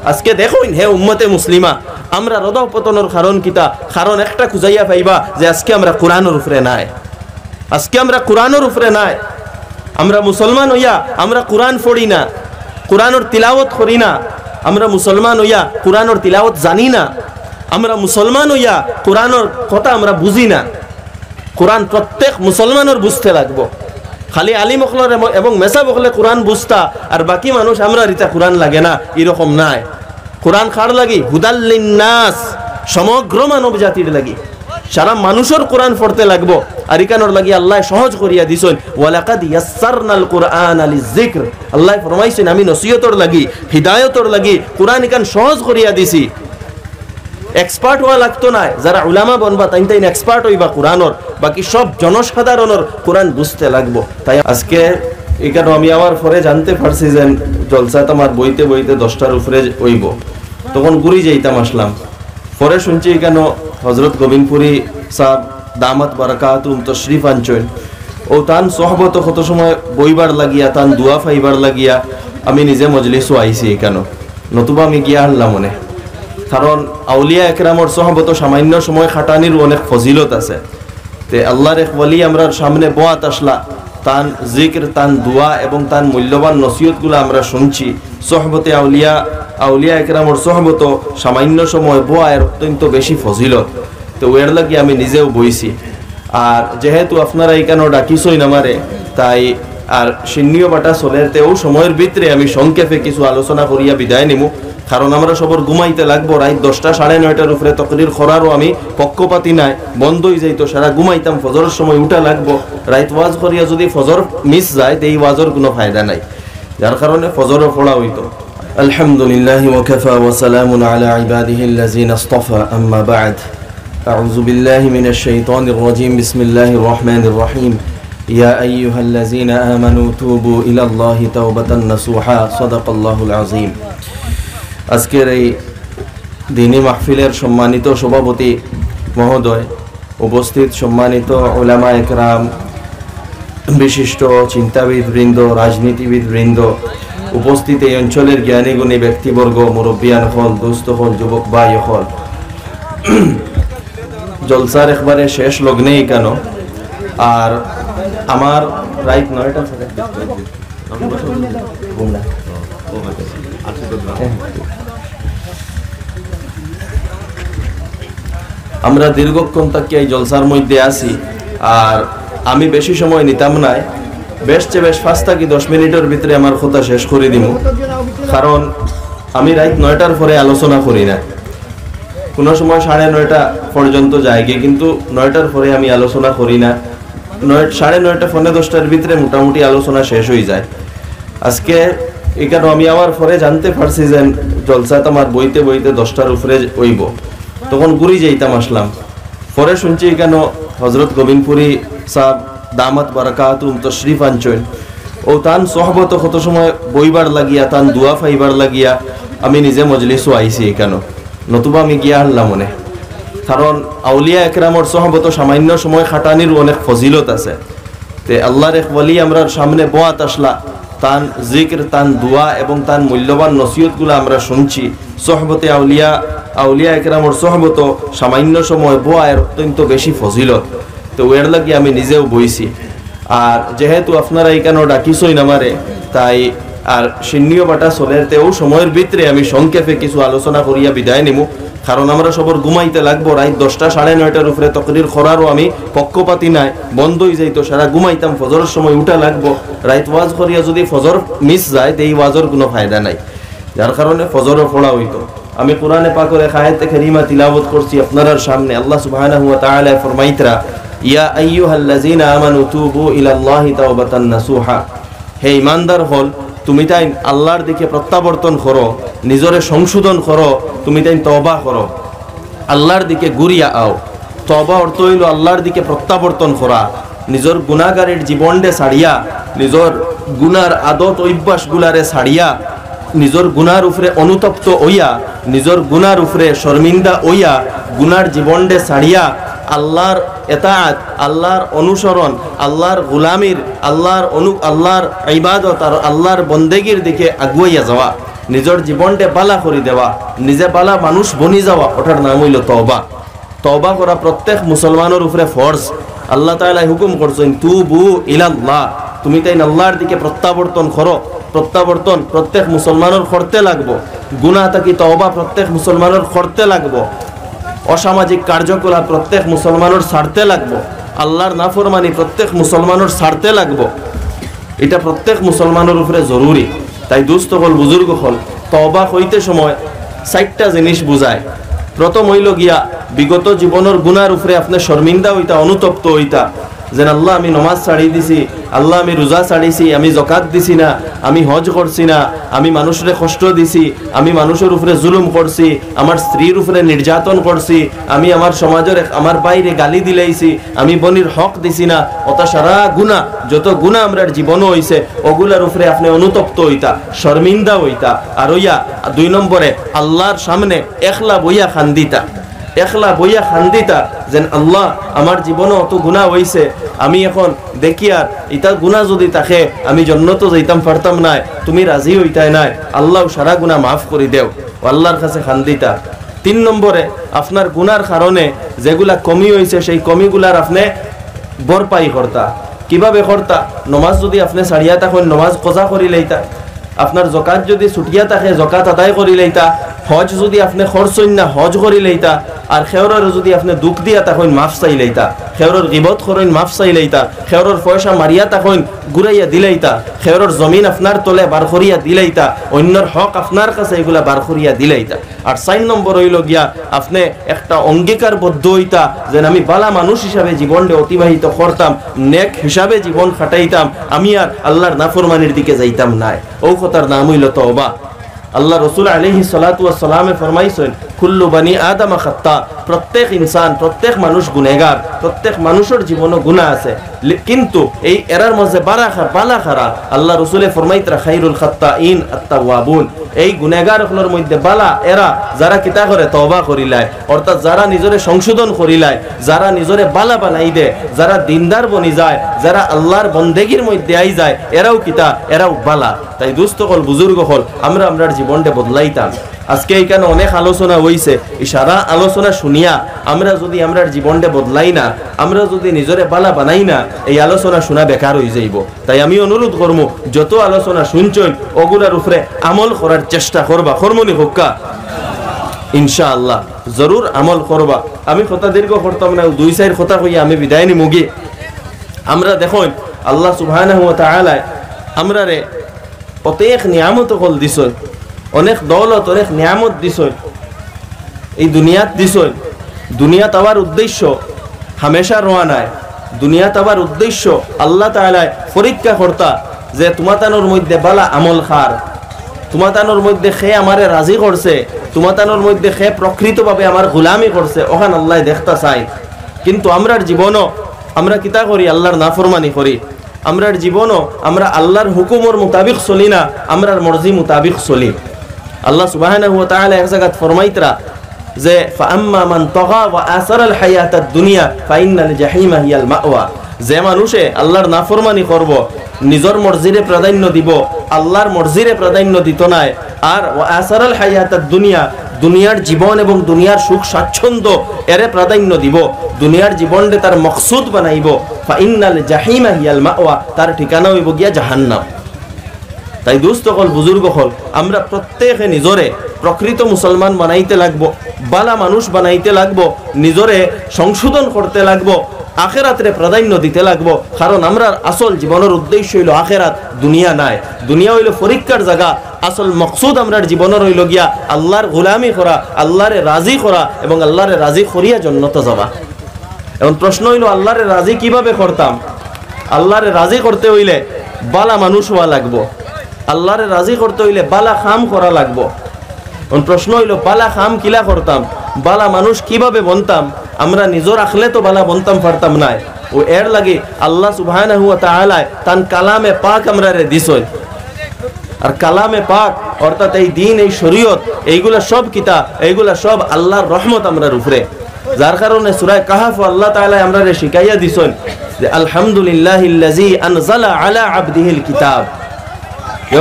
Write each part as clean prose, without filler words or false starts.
আজকে দেখুন হে উম্মতে মুসলিমা, আমরা রদপতনের কারণ কিতা? কারণ একটা খুঁজাইয়া পাইবা যে আজকে আমরা কোরআনের উপরে নাই, আজকে আমরা কোরআনের উপরে নাই। আমরা মুসলমান হইয়া আমরা কোরআন পড়ি না, কোরআনের তিলাওয়াত করি না। আমরা মুসলমান হইয়া কোরআনের তিলাওয়াত জানি না। আমরা মুসলমান হইয়া কোরআনের কথা আমরা বুঝি না। কোরআন প্রত্যেক মুসলমানের বুঝতে লাগবো। খালি আলিম অখলর এবং মেসা বখলে কোরআন বুঝতা আর বাকি মানুষ আমরা রিতা কোরআন লাগে না, এরকম নাই। কোরআন কার লাগি? হুদাল্লিন নাস, সমগ্র মানব জাতির লাগি। সারা মানুষের কোরআন পড়তে লাগবো। আর ইকানোর লাগি আল্লাহ সহজ করিয়া দিছেন, ওয়ালাকাদ ইয়াসসারনাল কুরআনা লিযিকর। আল্লাহ ফরমাইছেন আমি নসিহতর লাগি, হিদায়াতর লাগি কোরআন ইকান সহজ করিয়া দিছি। এক্সপার্ট হওয়া লাগতো না, যারা উলামা বনবা তাই এক্সপার্ট হইবা কোরআনর, বাকি সব জনসাধারণের কোরআন বুঝতে লাগবো। তাই আজকে এখানে আমি আমার পরে জানতে পারছি যে জলসাত আমার বইতে বইতে 10টার উপরে হইব, তখন ঘুরি যাইতাম আসলাম। পরে শুনছি এখানে হজরত গোবিন্দপুরি সাহেব দামাত বারাকাতুম তশরিফ আনছেন, ও তান সহবত কত সময় বইবার লাগিয়া তান দুয়া ফাইবার লাগিয়া আমি নিজে মজলিসও আইছি এখানে, নতুবা আমি গিয়া আনলাম মনে। কারণ আউলিয়া একরামর সহবত সামান্য সময় খাটানির অনেক ফজিলত আছে। তে আল্লাহর এক ওয়ালি আমরা সামনে বোয়াত আসলা, তান জিক্র তান দোয়া এবং তান মূল্যবান নসিহতগুলো আমরা শুনছি। সহবতে আউলিয়া একরামর সহবত সামান্য সময় বোয়ার অত্যন্ত বেশি ফজিলত। তো ওর লাগি আমি নিজেও বইছি। আর যেহেতু আপনারা এখানে ডাকিছই নামারে, তাই আর সিন্নিও বাটা চলেতেও সময়ের ভিতরে আমি সংক্ষেপে কিছু আলোচনা করিয়া বিদায় নিমু। কারণ আমরা সবর ঘুমাইতে লাগবো। রাত 10টা 9:30 উপরে তকরির খরারও আমি পক্ষপাতি নাই, বন্ধ হয়ে যাইতো, সারা ঘুমাইতাম। ফজরের সময় উঠা লাগবো। রাত ওয়াজ করিয়া যদি ফজর মিস যায় তো এই ওয়াজের কোনো ফায়দা নাই, যার কারণে ফজরও পড়া হইতো। আলহামদুলিল্লাহি ওয়া কাফা ওয়া সালামুন আলা ইবাদিহি আল্লাযিনা ইসতাফা, আম্মা বা'দ। আউযু বিল্লাহি মিনাশ শাইতানির রাজীম, বিসমিল্লাহির রহমানির রহিম। ইয়া আইয়ুহাল্লাযিনা আমানু তুবু ইলাল্লাহি তাওবাতান নাসুহা, সাদাকাল্লাহুল আযীম। আজকের এই দিনী মাহফিলের সম্মানিত সভাপতি মহোদয়, উপস্থিত সম্মানিত উলামা একরাম, বিশিষ্ট চিন্তাবিদ বৃন্দ, রাজনীতিবিদ বৃন্দ, উপস্থিত এই অঞ্চলের জ্ঞানী গুণী ব্যক্তিবর্গ, মুরব্বিয়ান হল, দোস্ত হল, যুবক ভাই হল, জলসার একবারে শেষ লগ্নেই কেন। আর আমার রাইট 9টা আমরা দীর্ঘক্ষণ তাকে এই জলসার মধ্যে আছি। আর আমি বেশি সময় নিতাম নাই, বেশ 5 থেকে 10 মিনিটের ভিতরে আমার কথা শেষ করে দিব। কারণ আমি রাত 9টার পরে আলোচনা করি না, কোনো সময় 9:30 পর্যন্ত যায় গিয়ে, কিন্তু 9টার পরে আমি আলোচনা করি না। 9:30 পৌনে 10টার ভিতরে মোটামুটি আলোচনা শেষ হয়ে যায়। আজকে এখানে আমি আমার পরে জানতে পারছি যে জলসাত আমার বইতে বইতে 10টার উপরে হইব, তখন ঘুরি যাইতাম আসলাম। পরে শুনছি এখানে হজরত গোবিন্দপুরি সাহেব দামাত বারাকাতুম তশরিফ আনছেন, ও তান সহবত কত সময় বইবার লাগিয়া তান দুয়া ফাইবার লাগিয়া আমি নিজে মজলিসও আইছি এখানে, নতুবা আমি গিয়া আনলাম মনে। কারণ আউলিয়া একরামর সহবত সামান্য সময় খাটানির অনেক ফজিলত আছে। তে আল্লাহর এক ওয়ালি আমরা সামনে বোয়াত আসলা, তান জিক্র তান দোয়া এবং তান মূল্যবান নসিহতগুলো আমরা শুনছি। সহবতে আউলিয়া একরামর সহবত সামান্য সময় বোয়ার অত্যন্ত বেশি ফজিলত। তো ওর লাগি আমি নিজেও বইছি। আর যেহেতু আপনারা এখানে ডাকিছই নামারে, তাই আর সিন্নিও বাটা চলেতেও সময়ের ভিতরে আমি সংক্ষেপে কিছু আলোচনা করিয়া বিদায় নিমু। কারণ আমরা সবর ঘুমাইতে লাগবো। রাত 10টা 9:30 উপরে তকরির খরারও আমি পক্ষপাতি নাই, বন্ধ হয়ে যাইতো, সারা ঘুমাইতাম। ফজরের সময় উঠা লাগবো। রাত ওয়াজ করিয়া যদি ফজর মিস যায় তো এই ওয়াজের কোনো ফায়দা নাই, যার কারণে ফজরও পড়া হইতো। আমি কোরআনে পাকের এক আয়াতে কারিমা তিলাওয়াত করছি আপনার সামনে। আল্লাহ সুবহানাহু ওয়া তাআলা ফরমাইতরা, ইয়া আইয়ুহাল্লাযিনা আমানু তুবু ইলাল্লাহি তাওবাতান নাসুহা। হে ঈমানদার হল, তুমি তাই আল্লাহর দিকে প্রত্যাবর্তন করো, নিজরে সংশোধন করো, তুমি তাই তওবা করো, আল্লাহর দিকে ঘুরিয়া আও। তওবা অর্থ হইল আল্লাহর দিকে প্রত্যাবর্তন করা, নিজের গুনাহগারের জীবনকে ছাড়িয়া, নিজের গুনার আদত অভ্যাসগুলারে ছাড়িয়া, নিজের গুনার উপরে অনুতপ্ত হইয়া, নিজের গুনার উপরে শর্মিন্দা হইয়া, গুনার জীবনকে ছাড়িয়া আল্লাহর এতাআত, আল্লাহর অনুসরণ, আল্লাহর গোলামির, আল্লাহর ইবাদত আর আল্লাহর বন্দেগীর দিকে আগুয়াইয়া যাওয়া, নিজের জীবনটা বালা করে দেওয়া, নিজে বালা মানুষ বনি যাওয়া, ওটার নাম হইল তওবা। তওবা করা প্রত্যেক মুসলমানের উপরে ফরজ। আল্লাহ তাআলা হুকুম করছেন তুবু ইলাল্লাহ, তুমি তাই আল্লাহর দিকে প্রত্যাবর্তন করো। প্রত্যাবর্তন প্রত্যেক মুসলমানের করতে লাগবো। গুনাহ থাকি তওবা প্রত্যেক মুসলমানের করতে লাগবো। অসামাজিক কার্যকলাপ প্রত্যেক মুসলমানের ছাড়তে লাগবো। আল্লাহর নাফরমানি প্রত্যেক মুসলমানের ছাড়তে লাগবো। এটা প্রত্যেক মুসলমানের উপরে জরুরি। তাই দুস্থ হল বুজুর্গ হল তওবা হইতে সময় 4টা জিনিস বুঝায়। প্রথম হইল গিয়া বিগত জীবনের গুনার উপরে আপনি শর্মিন্দা হইতা, অনুতপ্ত হইতা, যেন আল্লাহ আমি নমাজ ছাড়ি দিছি, আল্লাহ আমি রোজা ছাড়িছি, আমি জকাত দিছি না, আমি হজ করছি না, আমি মানুষের কষ্ট দিছি, আমি মানুষের উপরে জুলুম করছি, আমার স্ত্রীর উপরে নির্যাতন করছি, আমি আমার সমাজের আমার বাইরে গালি দিলাইছি, আমি বনির হক দিছি না। অত সারা গুনাহ, যত গুনাহ আমরার জীবনও হইছে, ওগুলার উপরে আপনি অনুতপ্ত হইতা, শর্মিন্দা হইতা। আর হইয়া 2 নম্বরে আল্লাহর সামনে একলা বইয়া খান্দিতা, একলা বইয়া খান্দিতা, যেন আল্লাহ আমার জীবনে অত গুনাহ হইছে, আমি এখন দেখি আর ইটা গুনাহ যদি থাকে আমি জান্নাতে যাইতাম পারতাম না, তুমি রাজি হইতাই নাই, আল্লাহ সারা গুনাহ মাফ করে দেও, আল্লাহর কাছে খান্দিতা। 3 নম্বরে আপনার গুনার কারণে যেগুলা কমি হইছে সেই কমিগুলার আপনি ভরপাই করতা। কিভাবে করতা? নমাজ যদি আপনি ছাড়িয়া থাকেন নমাজ কজা করি লইতা, আপনার জকাত যদি ছুটিয়া থাকে জকাত আদায় করি লইতা, হজ যদি আপনি খরচইন না হজ করি লইতা, আর খেওরের যদি আপনি দুঃখ দিয়া তখন মাফ চাই লইতা, খেওরের গিবত করেন মাফ চাই লইতা, খেওরের পয়সা মারিয়া তখন ঘুরাইয়া দিলাইতা, খেওরের জমিন আপনার তলে বার করিয়া দিলাইতা, অন্যর হক আপনার কাছে এগুলা বার করিয়া দিলাইতা। আর 4 নম্বর হইল গিয়া আপনি একটা অঙ্গীকারবদ্ধ হইতা যেন আমি বালা মানুষ হিসাবে জীবনটা অতিবাহিত করতাম, নেক হিসাবে জীবন খাটাইতাম, আমি আর আল্লাহর নাফরমানির দিকে যাইতাম না। ও কথার নাম হইল তওবা। আল্লাহ রসুল আলাইহিস সালাতু ওয়াস সালামে ফরমাইছেন কুল্লু বানি আদম খাত্তা, প্রত্যেক ইনসান প্রত্যেক মানুষ গুনাহগার, প্রত্যেক মানুষের জীবনে গুনাহ আছে, কিন্তু এই এরার মধ্যে বালা খারা আল্লাহ রসুলে ফরমাইতরা খাইরুল খাত্তাইন আত-তাওয়াবুন, এই গুনাহগারগুলোর মধ্যে বালা এরা যারা কিতা করে তওবা করিলায়, অর্থাৎ যারা নিজরে সংশোধন করিলায়, যারা নিজরে বালা বানাই দে, যারা দিনদার বনি যায়, যারা আল্লাহর বন্দেগীর মধ্যে আই যায়, এরাও কিতা এরাও বালা। তাই দুস্থ হল বুজুর্গ হল আমরা আমরার জীবনটা বদলাইতাম। আজকে এইখানে অনেক আলোচনা হইছে, এই সারা আলোচনা শুনিয়া আমরা যদি আমরার জীবনটা বদলাই না, আমরা যদি নিজরে বালা বানাই না, এই আলোচনা শোনা বেকার হয়ে যাইব। তাই আমি অনুরোধ করবো যত আলোচনা শুনছেন ওগুলার উপরে আমল করার চেষ্টা করবা, কর্মনি হোক্কা ইনশাআল্লাহ জরুর আমল করবা। আমি কথা দীর্ঘ করতাম না, 2-4 কথা কইয়া আমি বিদায় নিমুগি। আমরা দেখুন আল্লাহ সুবহানাহু ওয়া তাআলা আমরা রে অনেক নিয়ামত কল দিছেন, অনেক দৌলত অনেক নিয়ামত দিছেন, এই দুনিয়াত দিছেন। দুনিয়াত আবার উদ্দেশ্য হামেশা রোয়া নাই, দুনিয়াত আবার উদ্দেশ্য আল্লাহ তাআলা পরীক্ষা করতা যে তোমাতানোর মধ্যে বালা আমল খার, তোমাতানোর মধ্যে খে আমারে রাজি করছে, তোমাতানোর মধ্যে খে প্রকৃতভাবে আমার গোলামি করছে, ওখান আল্লাহ দেখতা চাই। কিন্তু আমরার জীবনও আমরা কিতা করি? আল্লাহর নাফরমানি করি। আমরার জীবনও আমরা আল্লাহর হুকুমের মোতাবিক চলি না, আমরার মর্জি মোতাবিক চলি। আল্লাহ সুবহানাহু ওয়া তাআলা এক জায়গায় ফরমাইতরা যে ফাআম্মা মান তাগা ওয়া আসারাল হায়াতাদ দুনিয়া ফাইন্নাল জাহিমা হিয়াল মাওয়া, যে মানুষে আল্লাহর নাফরমানি করব, নিজের মর্জিরে প্রাধান্য দিব, আল্লাহর মর্জিরে প্রাধান্য দিত নাই, আর ওয়া আসারাল হায়াতাদ দুনিয়া দুনিয়ার জীবন এবং দুনিয়ার সুখ স্বাচ্ছন্দ্য এরে প্রাধান্য দিব, দুনিয়ার জীবনকে তার মকসুদ বানাইব, ফাইন্নাল জাহিমা হিয়াল মাওয়া, তার ঠিকানা হইব গিয়া জাহান্নাম। তাই দুস্থ হল বুজুর্গ হল আমরা প্রত্যেকে নিজরে প্রকৃত মুসলমান বানাইতে লাগবো, বালা মানুষ বানাইতে লাগবো, নিজরে সংশোধন করতে লাগবো, আখেরাতরে প্রাধান্য দিতে লাগবো। কারণ আমরা আসল জীবনের উদ্দেশ্য হইল আখেরাত, দুনিয়া নাই। দুনিয়া হইল পরীক্ষার জায়গা, আসল মকসুদ আমরার জীবনের হইল গিয়া আল্লাহর গোলামি করা, আল্লাহরে রাজি করা এবং আল্লাহরে রাজি করিয়া জান্নাতে যাওয়া। এখন প্রশ্ন হইল আল্লাহরে রাজি কিভাবে করতাম? আল্লাহরে রাজি করতে হইলে বালা মানুষ হওয়া লাগবো, আল্লাহরে রাজি করতে হইলে বালা খাম করা লাগবো। এখন প্রশ্ন হইল বালা খাম কিলা করতাম, বালা মানুষ কিভাবে বনতাম? আমরা নিজের আখলে তো বালা বনতাম পারতাম না, ও এর লাগে আল্লাহ সুবহানাহু ওয়া তাআলা তান কালামে পাক আমরা রে দিছই। আর কালামে পাক অর্থাৎ এই দিন, এই শরীয়ত, এইগুলা সব কিতাব, এইগুলা সব আল্লাহর রহমত আমরার উপরে, যার কারণে সূরা কাহফ আল্লাহ তাআলা আমরা রে শিখাইয়া দিছন যে আলহামদুলিল্লাহিল্লাযী আনজালা আলা আবদিহিল কিতাব।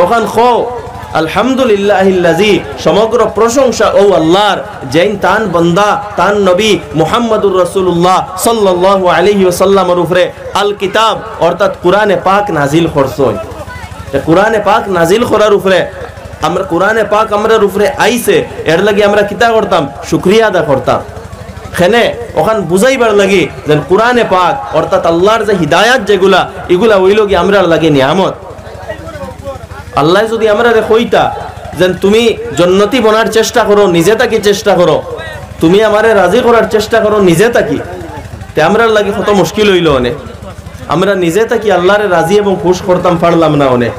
এখন খো আলহামদুলিল্লাহিল্লাযী সমগ্র প্রশংসা ও আল্লাহর, যেন তান বান্দা তান নবী মুহাম্মদুর রাসূলুল্লাহ সাল্লাল্লাহু আলাইহি ওয়াসাল্লামের উপরে আল কিতাব অর্থাৎ কোরআনে পাক নাজিল করছেন। যে কোরআনে পাক নাজিল করার উপরে আমরা কোরআনে পাক আমরার উপরে আইছে, এর লাগি আমরা কিতা করতাম? শুকরিয়া আদা করতাম। খেনে ওখান বুঝাইবার লাগি যে কোরআনে পাক অর্থাৎ আল্লাহর যে হিদায়াত যেগুলা এগুলা হইল কি আমরার লাগে নিয়ামত। আল্লাহ যদি আমরা কইতা যে তুমি জন্নতি বনার চেষ্টা করো, নিজে তাকি চেষ্টা করো, তুমি আমারে রাজি করার চেষ্টা করো নিজে তাকি, তে আমরার লাগে কত মুশকিল হইল। অনেক আমরা নিজে তাকি আল্লাহরে রাজি এবং খুশ করতাম পারলাম না। অনেক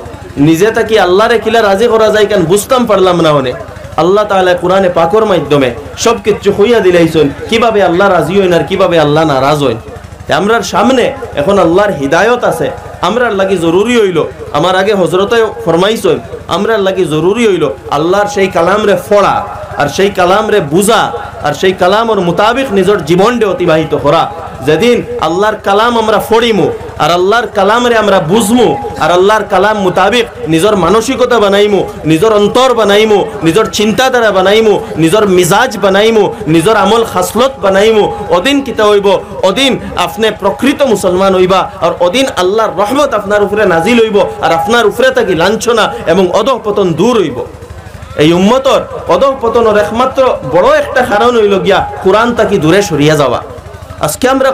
নিজে তাকি আল্লাহরে কিলা রাজি করা যায় কেন বুঝতাম পারলাম না। অনেক আল্লাহ তাআলা কোরআনে পাকের মাধ্যমে সব কিছু হইয়া দিলাইছেন, কিভাবে আল্লাহ রাজি হইন আর কিভাবে আল্লাহ নারাজ হইন। আমরার সামনে এখন আল্লাহর হিদায়ত আছে, আমরার লাগি জরুরি হইল, আমার আগে হযরতে ফরমাইছেন, আমরার লাগি জরুরি হইল আল্লাহর সেই কালাম রে পড়া আর সেই কালাম রে বুঝা আর সেই কালামের মোতাবেক নিজের জীবনটা অতিবাহিত করা। যেদিন আল্লাহর কালাম আমরা পড়িমু আর আল্লাহর কালাম রে আমরা বুঝমু আর আল্লাহর কালাম মোতাবেক নিজের মানসিকতা বানাইমু, নিজের অন্তর বানাইমু, নিজের চিন্তাধারা বানাইমু, নিজের মিজাজ বানাইমু, নিজের আমল খাসলত বানাইমু, ওদিন কিতা হইব? ওদিন আপনি প্রকৃত মুসলমান হইবা আর ওদিন আল্লাহর রহমত আপনার উপরে নাজিল হইব আর আপনার উপরে থাকি লাঞ্ছনা এবং অধঃপতন দূর হইব। এই উম্মতর অধঃপতনের একমাত্র বড় একটা কারণ হইল গিয়া কোরআন তাকি দূরে সরিয়া যাওয়া। আজকে আমরা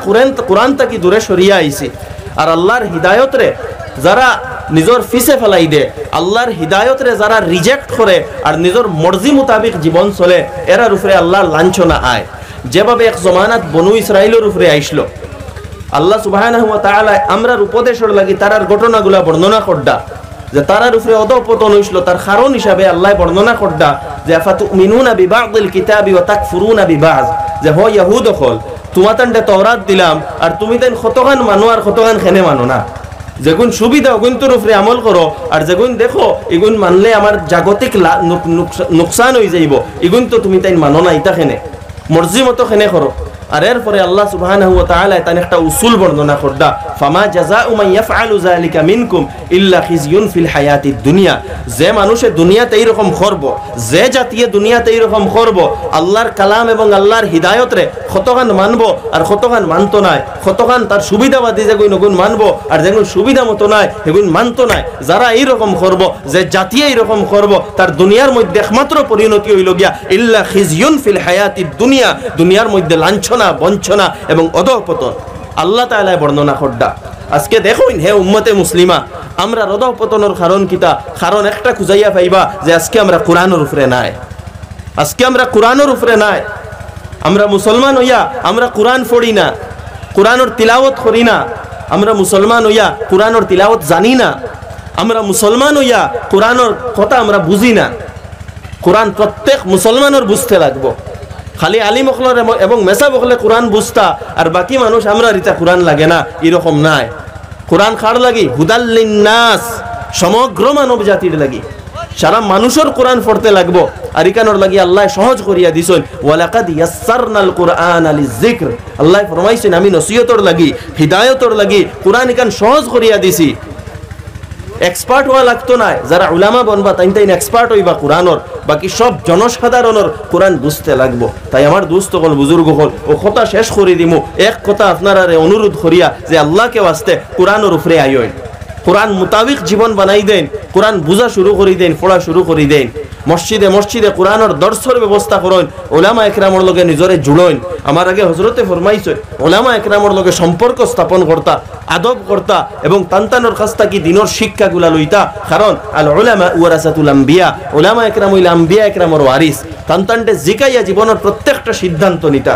কোরআন তাকি দূরে সরিয়া আইছি আর আল্লাহর হিদায়ত রে যারা নিজের ফিসে ফেলাই দে, আল্লাহর হিদায়ত রে যারা রিজেক্ট করে আর নিজের মর্জি মোতাবেক জীবন চলে, এরার উপরে আল্লাহর লাঞ্ছনা আয়। যেভাবে এক জমানাত বনু ইসরাইলের উপরে আইসলো, আল্লাহ সুবহানাহু ওয়া তাআলা আমরার উপদেশের লাগি তারার ঘটনাগুলা বর্ণনা করডা, যে তারার উপরে অধঃপতন হইছিল তার কারণ হিসাবে আল্লাহ বর্ণনা করডা যে আফাতুমিনুনা বিবাযিল কিতাবি ওয়া তাকফুরুনা বিবায, যে হ ইহুদ হল তোমাতানটা তাওরাত দিলাম আর তুমি তাই কতখান মানো আর কতখান খেনে মানো না। যেগুন সুবিধা ওগুন তোর উপরে আমল করো আর যেগুন দেখো এগুন মানলে আমার জাগতিক নুকসান হয়ে যাইব, এগুন তো তুমি তাই মানো না, ইটা খেনে মর্জি মতো খেনে করো। আর এরপরে আল্লাহ সুবহানাহু ওয়া তাআলা তার একটা উসুল বর্ণনা করদা, ফামা জাযাউ মান ইয়াফআলু যালিকা মিনকুম ইল্লা খিজয়ুন ফিল হায়াতিদ দুনিয়া। যে মানুষে দুনিয়াতে এইরকম করব, যে জাতীয় দুনিয়াতে এইরকম করব, আল্লাহর কালাম এবং আল্লাহর হিদায়ত রে কতখান মানবো আর কতখান মানতো নাই, কতখান তার সুবিধাবাদী যেগুন ওগুন মানবো আর যেগুন সুবিধা মতো নাই সেগুন মানতো নাই। যারা এইরকম করব, যে জাতীয় এইরকম করব, তার দুনিয়ার মধ্যে একমাত্র পরিণতি হইল গিয়া ইল্লা খিজয়ুন ফিল হায়াতিদ দুনিয়া, দুনিয়ার মধ্যে লাঞ্ছনা, বঞ্চনা এবং অধঃপতন আল্লাহ তাআলা বর্ণনা করডা। আজকে দেখুন হে উম্মতে মুসলিমা, আমরা অধঃপতনের কারণ কিতা? কারণ একটা খুঁজাইয়া পাইবা যে আজকে আমরা কোরআনের উপরে নাই, আজকে আমরা কোরআনের উপরে নাই। আমরা মুসলমান হইয়া আমরা কোরআন পড়ি না, কোরআনের তিলাওয়াত করি না। আমরা মুসলমান হইয়া কোরআনের তিলাওয়াত জানি না। আমরা মুসলমান হইয়া কোরআনের কথা আমরা বুঝি না। কোরআন প্রত্যেক মুসলমানের বুঝতে লাগবো। খালি আলিম হকলের এবং মেসা বকলে কোরআন বুঝতা আর বাকি মানুষ আমরা রিতা কোরআন লাগে না, এরকম নাই। কোরআন কার লাগি? হুদাল লিন্নাস, সমগ্র মানব জাতির লাগি। সারা মানুষের কোরআন পড়তে লাগবো আর ইকানোর লাগি আল্লাহ সহজ করিয়া দিছেন, ওয়ালাকাদ ইয়াসসারনাল কুরআনা লিযিকর। আল্লাহ ফরমাইছেন আমি নসিহতর লাগি, হিদায়তর লাগি কোরআন ইকান সহজ করিয়া দিছি। এক্সপার্ট হওয়া লাগতো না, যারা উলামা বনবা তাই এক্সপার্ট হইবা কোরআনর, বাকি সব জনসাধারণের কোরআন বুঝতে লাগবো। তাই আমার দোস্ত হল, বুজুর্গ হল, ও কথা শেষ করে দিমু এক কথা আপনারা অনুরোধ করিয়া যে আল্লাহকে ওয়াস্তে কোরআনের উপরে আইন, কোরআন মোতাবিক জীবন বানাই দেন, কোরআন বুঝা শুরু করি দেন, পড়া শুরু করি দেন। মসজিদে মসজিদে কোরআনের দর্শর ব্যবস্থা করেন, ওলামা একরামর লগে নিজরে জুড়েন। আমার আগে হজরতে ফরমাইছে ওলামা একরামর লগে সম্পর্ক স্থাপন করতা, আদব করতা এবং তান্তানোর কাছ থেকে দিনের শিক্ষাগুলা লইতা। কারণ আল উলামা ওয়ারাসাতুল আম্বিয়া, ওলামা একরাম হইল আম্বিয়া একরামর ওয়ারিস। তান্তানটে জিকাইয়া জীবনের প্রত্যেকটা সিদ্ধান্ত নিতা।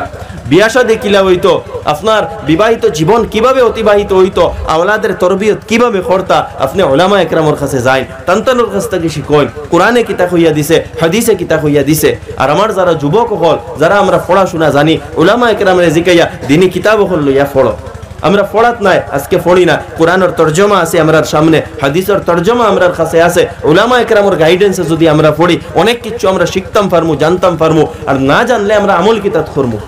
বিয়া শাদী কিলা হইতো, আপনার বিবাহিত জীবন কিভাবে অতিবাহিত হইতো, আওলাদের তরবিয়ত কিভাবে করতা, আপনি ওলামা একরামর কাছে যাই, তান্তানোর কাছ থেকে শিখুন। কোরআনে কিতাব হইয়া দিছে, হাদিসে কিতাব হইয়া দিছে। আর আমার যারা যুবক হল, যারা আমরা পড়াশোনা জানি, ওলামা একরামের জিকাইয়া দিনী কিতাব হল লইয়া পড়ো। আমরা পড়াত নাই, আজকে পড়ি না। কোরআনের তর্জমা আছে আমরার সামনে, হাদিসের তর্জমা আমরার কাছে আছে। উলামা একরামের গাইডেন্সে যদি আমরা পড়ি, অনেক কিছু আমরা শিখতাম পারমু, জানতাম পারমু। আর না জানলে আমরা আমল কিতাব করবো।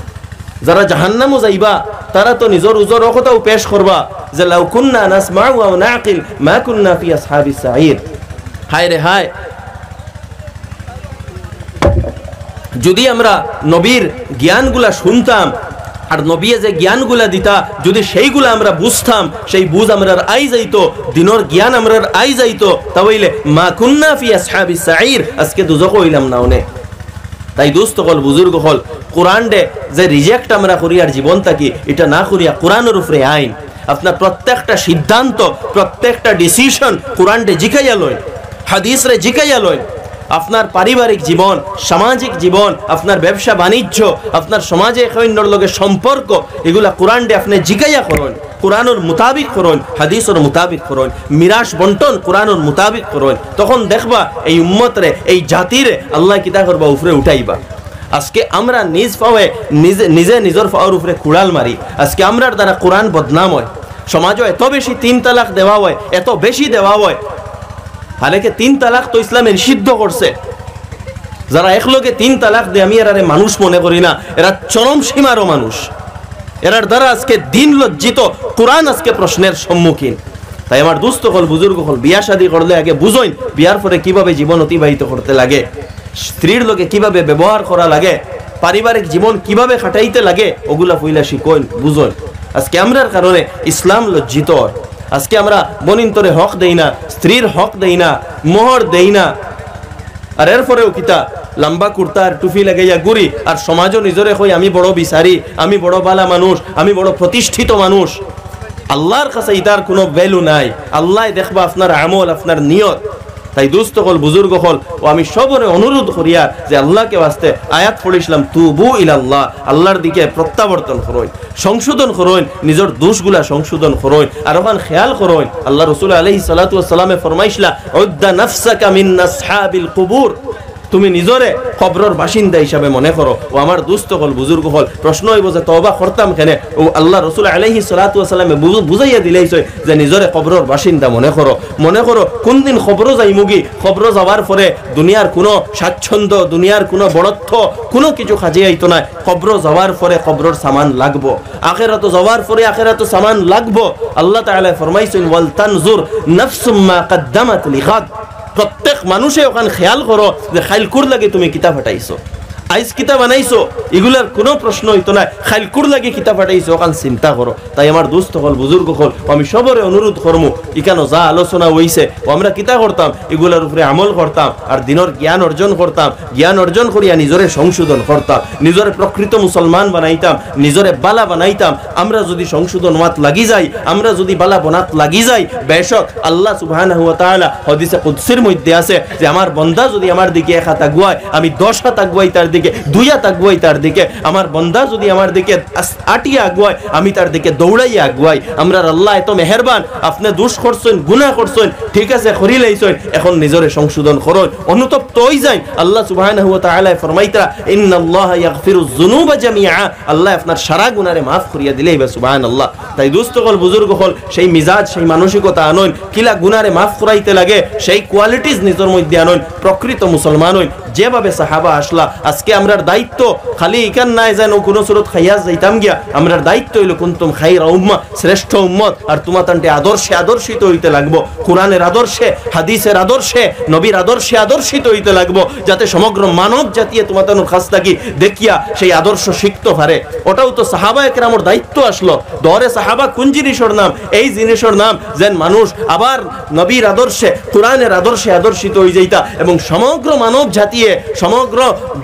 যারা জাহান্নামও যাইবা তারা তো নিজের উজর কথাও পেশ করবা যে লাউ কুন্না নাসমাউ ওয়া নাকিল মা কুন্না ফি আসহাবিস সাঈর। হায় রে হায়, যদি আমরা নবীর জ্ঞানগুলা শুনতাম আর নবী যে জ্ঞানগুলা দিতা যদি সেইগুলা আমরা বুঝতাম, সেই বুঝ আমরার আই যাইতো, দিনের জ্ঞান আমরার আই যাইতো, তাহলে মা কুন্না ফি আসহাবিস সাঈর, আজকে দুজক হইলাম না অনেক। তাই দোস্ত হল, বুজুর্গ হল, কোরআন ডে যে রিজেক্ট আমরা করি আর জীবন থাকি, এটা না করিয়া কোরআনের উপরে আইন আপনার প্রত্যেকটা সিদ্ধান্ত, প্রত্যেকটা ডিসিশন কোরআন ডে জিকাইয়া লয়, হাদিস রে জিকাইয়া লয়। আপনার পারিবারিক জীবন, সামাজিক জীবন, আপনার ব্যবসা বাণিজ্য, আপনার সমাজে অন্যর লগে সম্পর্ক, এগুলা কোরআন ডে আপনি জিকাইয়া করুন, কোরআনের মুতাবিক করুন, হাদিসের মুতাবিক করুন, মিরাস বন্টন কোরআনের মুতাবিক করুন। তখন দেখবা এই উম্মত রে, এই জাতির আল্লাহ কিতা করবা উপরে উঠাইবা। আজকে আমরা নিজ পাওয়ে নিজে নিজের পাওয়ার উপরে কুড়াল মারি। আজকে আমরার দ্বারা কোরআন বদনাম হয়, সমাজও এত বেশি 3 তালাক দেওয়া হয়, এত বেশি দেওয়া হয়। হালেকে 3 তালাক তো ইসলামে নিষিদ্ধ করছে। যারা একলগে 3 তালাক দেয়, আমি এরারে মানুষ মনে করি না, এরা চরম সীমারও মানুষ। এরার দ্বারা আজকে দিন লজ্জিত, কোরআন আজকে প্রশ্নের সম্মুখীন। তাই আমার দুস্থ হল, বুজুর্গ হল, বিয়া শাদী করলে আগে বুঝইন বিয়ার পরে কিভাবে জীবন অতিবাহিত করতে লাগে, স্ত্রীর লোকে কিভাবে ব্যবহার করা লাগে, পারিবারিক জীবন কিভাবে খাটাইতে লাগে, ওগুলা পইলা শিখইন, বুঝইন। আজকে আমরার কারণে ইসলাম লজ্জিত। আজকে আমরা বনিন্তরে হক দেই না, স্ত্রীর হক দেই না, মোহর দেই না। আর এরপরেও কিতা লম্বা কুর্তার টুপি লাগাইয়া ঘুরি, আর সমাজও নিজরে কই আমি বড় বিচারি, আমি বড় বালা মানুষ, আমি বড় প্রতিষ্ঠিত মানুষ। আল্লাহর কাছে ইতার কোনো ভ্যালু নাই। আল্লাহ দেখবা আপনার আমল, আপনার নিয়ত। তাই দুস্থ হল, বুজুর্গ হল, ও আমি সবরে অনুরোধ করিয়া যে আল্লাহকে ওয়াস্তে আয়াত পড়িছিলাম, তুবু ইলাল্লাহ, আল্লাহর দিকে প্রত্যাবর্তন করুন, সংশোধন করুন, নিজের দোষগুলা সংশোধন করুন। আর ওখান খেয়াল করুন, আল্লাহ রাসূল আলাইহিস সালাতু ওয়াস সালামে ফরমাইছিলা, উদ্দা নাফসাকা মিন আসহাবিল কুবুর, তুমি নিজরে কবরের বাসিন্দা হিসাবে মনে করো। ও আমার দুস্থ হল, বুজুর্গ হল, প্রশ্ন হইব যে তওবা করতাম কেন? ও আল্লাহ রাসূল আলাইহিস সালাতু ওয়াস সালামে বুঝাইয়া দিলেইছে যে নিজরে কবরের বাসিন্দা মনে করো। মনে করো কোন দিন কবর যাইমুগি, কবর যাওয়ার পরে দুনিয়ার কোনো স্বাচ্ছন্দ্য, দুনিয়ার কোনো বড়ত্ব, কোনো কিছু কাজে আইতো না। কবর যাওয়ার পরে কবরের সামান লাগবো, আখিরাত যাওয়ার পরে আখিরাত সামান লাগবো। আল্লাহ তাআলা ফরমাইছেন, ওয়াল তানজুর নাফসুম মা কদ্দামাত লিগাদ, প্রত্যেক মানুষে ওখানে খেয়াল করো যে খাইলকুর লাগে তুমি কিতা ফাটাইছো, আইস কিতা বানাইছো, এগুলার কোনো প্রশ্ন হইতো না। খাইলকুর লাগে কিতা ফাটাইছো ওখানে চিন্তা করো। তাই আমার দোস্ত হল, বুজুর্গ হল, আমি সবরে অনুরোধ করবো, এখানে যা আলোচনা হইছে ও আমরা কিতা করতাম, এগুলার উপরে আমল করতাম, আর দিনের জ্ঞান অর্জন করতাম। জ্ঞান অর্জন করিয়া নিজরে সংশোধন করতাম, নিজরে প্রকৃত মুসলমান বানাইতাম, নিজরে বালা বানাইতাম। আমরা যদি সংশোধন মাত লাগি যাই, আমরা যদি বালা বনাত লাগি যাই, বেশক আল্লাহ সুবহানাহু ওয়া তাআলা হাদিসে কুদসির মধ্যে আছে যে আমার বান্দা যদি আমার দিকে 1 হাত আগুয়ায়, আমি 10 হাত আগুয়াই তার দিকে, 2 হাত আগুয়াই তার দিকে। আমার বান্দা যদি আমার দিকে 8 আগুয়ায়, আমি তার দিকে দৌড়াইয়া আগুয়াই। আমরা আল্লাহ এত মেহেরবান, আপনি দোষ করছেন, গুনাহ করছেন, ঠিক আছে করি লাইছেন, এখন নিজরে সংশোধন করুন, অনুতপ্ত হই যাই। আল্লাহ সুবহানাহু ওয়া তাআলা ফরমাইতা, ইন্নাল্লাহা ইয়াগফিরুয যুনুবা জামিআ, আল্লাহ আপনার সারা গুনাহরে maaf করিয়া দিলেই বা সুবহানাল্লাহ। তাই দোস্ত হল, বুজুর্গ হল, সেই মিজাজ, সেই মানসিকতা আনইন, কিলা গুনাহরে maaf করাইতে লাগে, সেই কোয়ালিটিজ নিজের মধ্যে আনইন, প্রকৃত মুসলমান হইন। যেভাবে সাহাবা আসলা, আজকে আমরার দায়িত্ব খালি ইকান নাই যেন কোনো সুরত খাইয়াজ যাইতাম গিয়া। আমরার দায়িত্ব হইল কুনতুম খাইরা উম্মাহ, শ্রেষ্ঠ উম্মত, আর তোমাতান্তে আদর্শে আদর্শিত হইতে লাগবো, কোরআনের আদর্শে, হাদিসের আদর্শে, নবীর আদর্শে আদর্শিত হইতে লাগবো, যাতে সমগ্র মানব জাতীয় তোমাতানোর কাছ থাকি দেখিয়া সেই আদর্শ শিখতে পারে। ওটাও তো সাহাবায়ে কেরামের দায়িত্ব আসলো। দরে সাহাবা কোন জিনিসের নাম? এই জিনিসের নাম যেন মানুষ আবার নবীর আদর্শে, কোরআনের আদর্শে আদর্শিত হয়ে যাইতা, এবং সমগ্র মানব জাতি, সমগ্র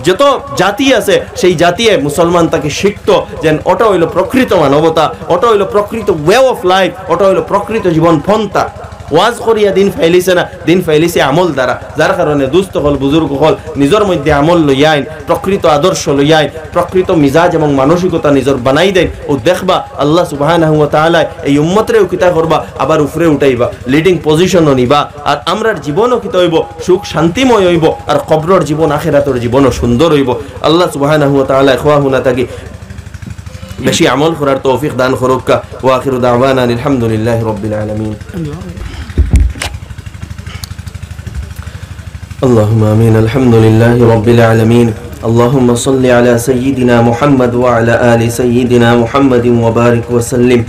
যত জাতি আছে সেই জাতিয়ে মুসলমান তাকে শিখতো যেন ওটা হইল প্রকৃত মানবতা, ওটা হইল প্রকৃত ওয়ে অফ লাইফ, ওটা হইল প্রকৃত জীবন পন্থা। ওয়াজ করিয়া দিন ফাইলিছে না, দিন ফাইলিছে আমল দ্বারা। যার কারণে দুস্থ হল, বুজুর্গ হল, নিজের মধ্যে আমল লইয়াইন, প্রকৃত আদর্শ লইয়াইন, প্রকৃত মিজাজ এবং মানসিকতা নিজের বানাই দেন। ও দেখবা আল্লাহ সুবহানাহু ওয়া তাআলা এই উম্মতরেও কিতা করবা, আবার উপরে উঠাইবা, লিডিং পজিশনও নিবা। আর আমরার জীবনও কিতা হইব, সুখ শান্তিময় হইব, আর কবরের জীবন, আখিরাতের জীবনও সুন্দর হইব। আল্লাহ সুবহানাহু ওয়া তাআলা খোয়াহুনা থাকি বেশি আমল করার তৌফিক দান করুক। ওয়া আখিরু দাওয়ানা আলহামদুলিল্লাহি রাব্বিল আলামিন। اللهم آمين. الحمد لله رب العالمين. اللهم صل على سيدنا محمد وعلى آل سيدنا محمد وبارك وسلم.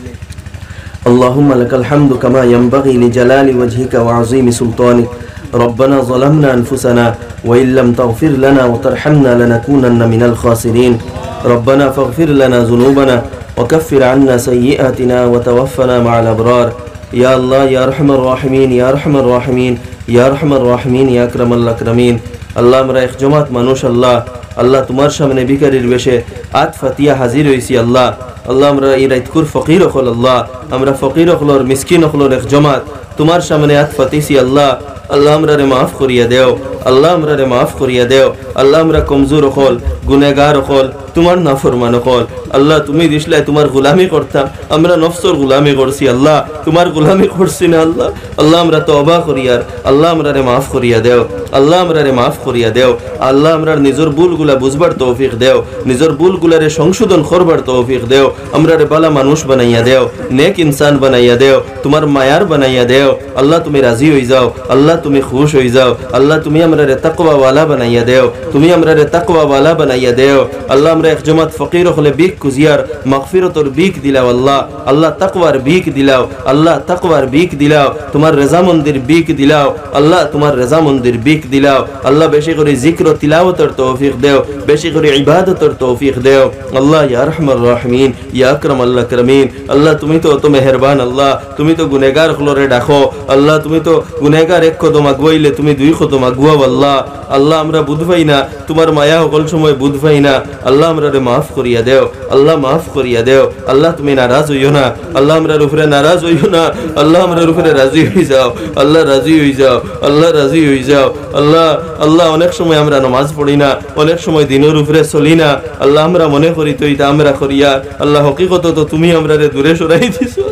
اللهم لك الحمد كما ينبغي لجلال وجهك وعظيم سلطانك. ربنا ظلمنا أنفسنا وإن لم تغفر لنا وترحمنا لنكونن من الخاسرين ربنا فاغفر لنا ذنوبنا وكفر عنا سيئاتنا وتوفنا مع الأبرار يا الله يا أرحم الراحمين يا أرحم الراحمين يا أرحم الراحمين يا أكرم الأكرمين আল্লাহ আমরা এক জমাত মানুষ আল্লাহ আল্লাহ তোমার সামনে ভিখারির বেশে আত ফাতিয়া হাজির হইছি আল্লাহ আল্লাহ আমরা এই রাতকুর ফকির হল আল্লাহ আমরা ফকির হলর মিসকিন হলর এক জমাত তোমার সামনে আত ফাতিছি আল্লাহ আল্লাহ আমরা রে মাফ করিয়া দেও আল্লাহ আমরা রে মাফ করিয়া দেও আল্লাহ আমরা কমজোর হল গুনেগার হল তোমার নাফরমান হল আল্লাহ তুমি দিসলে তোমার গোলামি করতাম আমরা নফসর গোলামি করছি আল্লাহ তোমার গোলামি করছি না আল্লাহ আল্লাহ আমরা তওবা করিয়ার আল্লাহ আমরা রে মাফ করিয়া দেও আল্লাহ আমরা রে মাফ করিয়া দেও আল্লাহ আমরা নিজের ভুলগুলা বুঝবার তৌফিক দেও নিজের ভুলগুলারে সংশোধন করবার তৌফিক দেও আমরা রে ভালো মানুষ বানাইয়া দেও নেক ইনসান বানাইয়া দেও তোমার মায়ার বানাইয়া দেও আল্লাহ তুমি রাজি হই যাও আল্লাহ তুমি খুশ হই যাও আল্লাহ তুমি আমরা রে তাকওয়া ওয়ালা বানাইয়া দেও তুমি আমরা রে তাকওয়া ওয়ালা বানাইয়া দেও আল্লাহ আমরা এক জমাত ফকির হলে বিক কুজিয়ার মাগফিরতর বিক দিলাও আল্লাহ আল্লাহ তাকওয়ার বিক দিলাও আল্লাহ তাকওয়ার বিক দিলাও তোমার রেজামন্দির বিক দিলাও আল্লাহ তোমার রেজামন্দির বিক দিলাও আল্লাহ বেশি করে জিক্র তিলাওয়াতের তৌফিক দেও বেশি করে ইবাদতের তৌফিক দেও আল্লাহ ইয়া আরহামার রাহিমিন ইয়া আকরামাল আকরামিন আল্লাহ তুমি তো অত মেহেরবান আল্লাহ তুমি তো গুনাহগার হলরে ডাকো আল্লাহ তুমি তো গুনাহগার এক কদম আগুয়াইলে তুমি দুই কদম আগুয়াও আল্লাহ আল্লাহ আমরা বুঝবাই না তোমার মায়া সকল সময় বুঝবাই না আল্লাহ আমরা রে মাফ করিয়া দেও আল্লাহ মাফ করিয়া দেও আল্লাহ তুমি নারাজ হইও না আল্লাহ আমরার উপরে নারাজ হইও না আল্লাহ আমরার উপরে রাজি হই যাও আল্লাহ রাজি হই যাও আল্লাহ রাজি হই যাও আল্লাহ আল্লাহ অনেক সময় আমরা নামাজ পড়ি না অনেক সময় দিনের উপরে চলি না আল্লাহ আমরা মনে করি তো এটা আমরা করিয়া আল্লাহ হকিকত তো তুমি আমরারে দূরে সরাই দিছো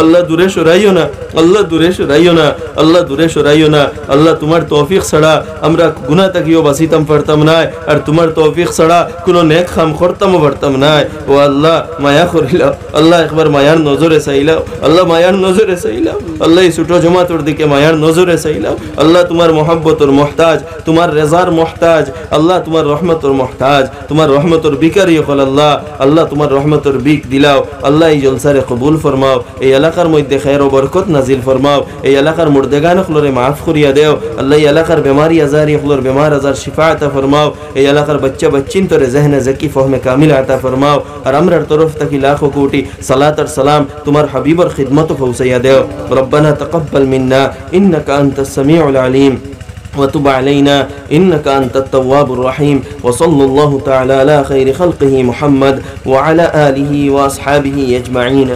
আল্লাহ দূরে সরাইও না আল্লাহ দূরে সরাইও না আল্লাহ দূরে সরাইও না আল্লাহ তোমার তৌফিক ছাড়া আমরা গুনাহ তাকিও বাঁচিতাম পারতাম না আর তোমার তৌফিক ছাড়া কোনো নেক কাম করতামও পারতাম না ও আল্লাহ মায়া করিলাও আল্লাহ একবার মায়ার নজরে চাইলাও আল্লাহ মায়ার নজরে চাইলাও আল্লাহ এই ছোট জমাতর দিকে মায়ার নজরে চাইলাও আল্লাহ তোমার মহব্বতর মুহতাজ তোমার রেজার মুহতাজ আল্লাহ তোমার রহমতর মুহতাজ তোমার রহমতর বিকারি হল আল্লাহ আল্লাহ তোমার রহমতর বিক দিলাও আল্লাহ এই জলসারে কবুল ফরমাও এই এলাকার মধ্যে খায়ের ও বরকত নাজিল ফরমাও এই এলাকার মুর্দেগান হলরে মাফ করিয়া দেও আল্লাহ এই এলাকার বেমারি আজারি হলর বেমার আজার শিফা আতা ফরমাও এই এলাকার বাচ্চা বাচ্চিন তোরে জহনে জকি ফহমে কামিল আতা ফরমাও আর আমরার তরফ থেকে লাখো কোটি সালাত আর সালাম তোমার হাবিবর খিদমত পৌঁছাইয়া দেও রব্বানা তাকাব্বাল মিন্না ইন্নাকা আনতাস সামিউল আলিম وتب علينا إنك أنت التواب الرحيم وصلى الله تعالى على خير خلقه محمد وعلى آله وأصحابه أجمعين.